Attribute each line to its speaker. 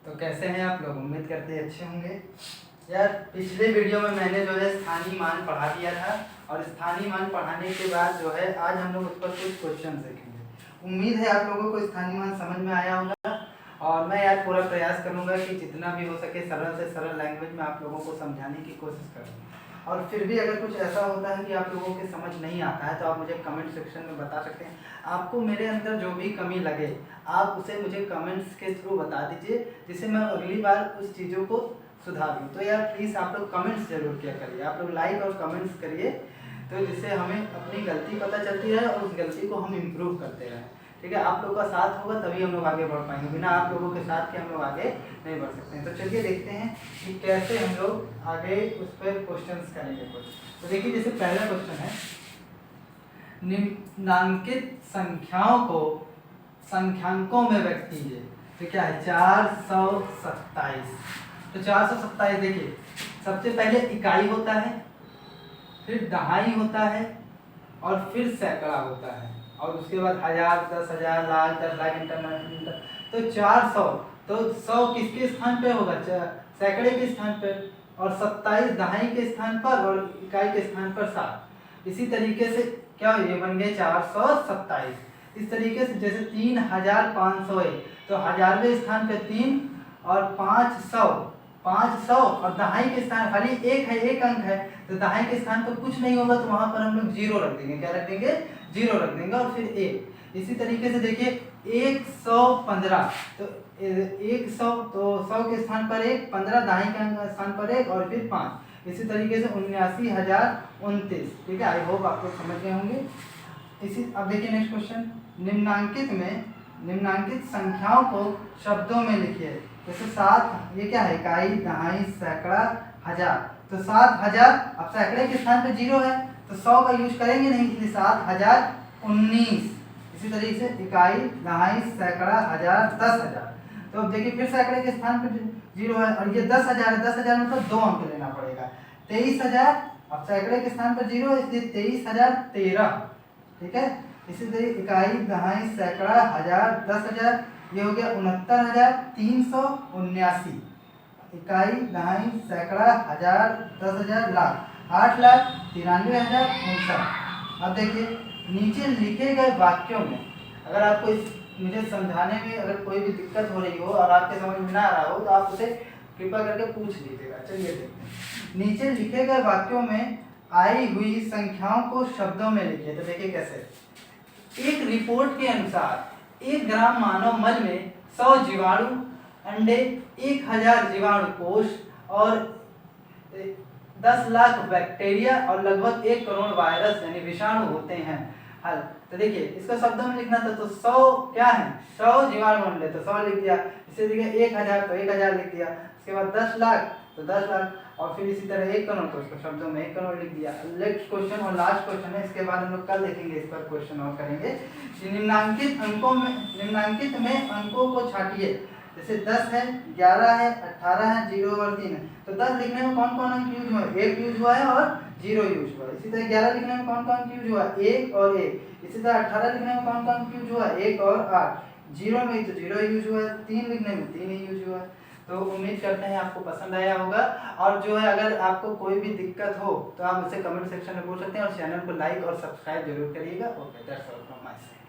Speaker 1: तो कैसे हैं आप लोग? उम्मीद करते हैं अच्छे होंगे। यार पिछले वीडियो में मैंने जो है स्थानीय मान पढ़ा दिया था और स्थानीय मान पढ़ाने के बाद जो है आज हम लोग उस पर कुछ क्वेश्चन देखेंगे। उम्मीद है आप लोगों को स्थानीय मान समझ में आया होगा और मैं यार पूरा प्रयास करूंगा कि जितना भी हो सके सरल से सरल लैंग्वेज में आप लोगों को समझाने की कोशिश करूँगा। और फिर भी अगर कुछ ऐसा होता है कि आप लोगों के समझ नहीं आता है तो आप मुझे कमेंट सेक्शन में बता सकते हैं। आपको मेरे अंदर जो भी कमी लगे आप उसे मुझे कमेंट्स के थ्रू बता दीजिए, जिससे मैं अगली बार उस चीज़ों को सुधार दूँ। तो यार प्लीज़ आप लोग कमेंट्स जरूर किया करिए, आप लोग लाइक और कमेंट्स करिए, तो जिससे हमें अपनी गलती पता चलती है और उस गलती को हम इम्प्रूव करते रहें। ठीक है, आप लोग का साथ होगा तभी हम लोग आगे बढ़ पाएंगे, बिना आप लोगों के साथ के हम लोग आगे नहीं बढ़ सकते हैं। तो चलिए देखते हैं कि कैसे हम लोग आगे उस पर क्वेश्चंस करेंगे कुछ। तो देखिए जैसे पहला क्वेश्चन है, निम्नांकित संख्याओं को संख्यांकों में व्यक्त कीजिए। तो क्या है 427। तो 427 देखिए सबसे पहले इकाई होता है, फिर दहाई होता है और फिर सैकड़ा होता है और उसके बाद हजार, 10,000, लाख, 10 लाख, इंटर। तो 400, तो 100 किसके स्थान पे होगा? सैकड़े के स्थान पर, और 27 दहाई के स्थान पर और इकाई के स्थान पर 7। इसी तरीके से क्या ये बन गए 427। इस तरीके से जैसे 3501 तो हजारवें स्थान पे 3 और 500 और दहाई के स्थान खाली एक है, एक अंक है तो दहाई के स्थान पर कुछ नहीं होगा तो वहां पर हम लोग जीरो रख देंगे। क्या रख देंगे? जीरो रख देंगे और फिर एक। इसी तरीके से देखिए 115 तो 100 तो 100 के स्थान पर 1, 15 दहाई के स्थान पर 1 और फिर 5। इसी तरीके से 79,029। ठीक है, आई होप आप लोग समझ गए होंगे। इसी अब देखिए नेक्स्ट क्वेश्चन, निम्नांकित संख्याओं को शब्दों में लिखिए। जैसे 7, ये क्या है? इकाई, दहाई, सैकड़ा, हजार। तो 7,000, अब सैकड़े के स्थान पे 0 है तो 100 का यूज करेंगे नहीं, इसलिए 7,019। इसी तरीके से इकाई, दहाई, सैकड़ा, हजार, 10,000। तो अब देखिए फिर सैकड़े के स्थान पे 0 है और ये 10,000 है, 10,000 मतलब 2 अंक लेना पड़ेगा। 23,000, अब सैकड़े के स्थान पर 0 है इसलिए 23,013। ठीक है, इसी तरह इकाई, दहाई, सैकड़ा, हजार, 10,000, ये हो गया 69,379। इकाई, दहाई, सैकड़ा, हजार, 10,000, लाख, 8,93,059। अब देखिए नीचे लिखे गए वाक्यों में अगर आपको मुझे समझाने में अगर कोई भी दिक्कत हो रही हो और आपके समझ में ना आ रहा हो तो आप उसे कृपया करके पूछ लीजिएगा। चलिए देखते हैं, नीचे लिखे गए वाक्यों में आई हुई संख्याओं को शब्दों में लिखिए। तो देखिए कैसे, एक रिपोर्ट के अनुसार 1 ग्राम मानव मल में 100 जीवाणु अंडे, 1000 जीवाणु कोष और 10 लाख बैक्टीरिया और लगभग 1 करोड़ वायरस यानी विषाणु होते हैं। हल, तो देखिए इसको शब्दों में लिखना था तो 100 क्या है? 100 जीवाणु अंडे तो 100 लिख दिया। इसे देखिए 1000 तो 1000 लिख दिया। उसके बाद 10 लाख तो 10 लाख और फिर इसी तरह 1 करोड़ तो इसको शब्दों में 1 करोड़ लिख दिया। नेक्स्ट क्वेश्चन और लास्ट क्वेश्चन है, इसके बाद हम लोग कल देखेंगे इस पर क्वेश्चन और करेंगे। निम्नांकित में अंकों को छांटिए। जैसे 10 है, 11 है, 18 है, 0 और 3 है। तो 10 लिखने में कौन कौन अंक यूज हुआ? 1 यूज हुआ है और 0 यूज हुआ है। इसी तरह 11 लिखने में कौन कौन अंक यूज हुआ? 1 और 1। इसी तरह 18 लिखने में कौन कौन अंक यूज हुआ? 1 और 8। 0 में तो 0 यूज हुआ है, 3 लिखने में 3 ही यूज हुआ है। तो उम्मीद करते हैं आपको पसंद आया होगा और जो है अगर आपको कोई भी दिक्कत हो तो आप मुझे कमेंट सेक्शन में पूछ सकते हैं और चैनल को लाइक और सब्सक्राइब जरूर करिएगा। Okay, that's all from my side.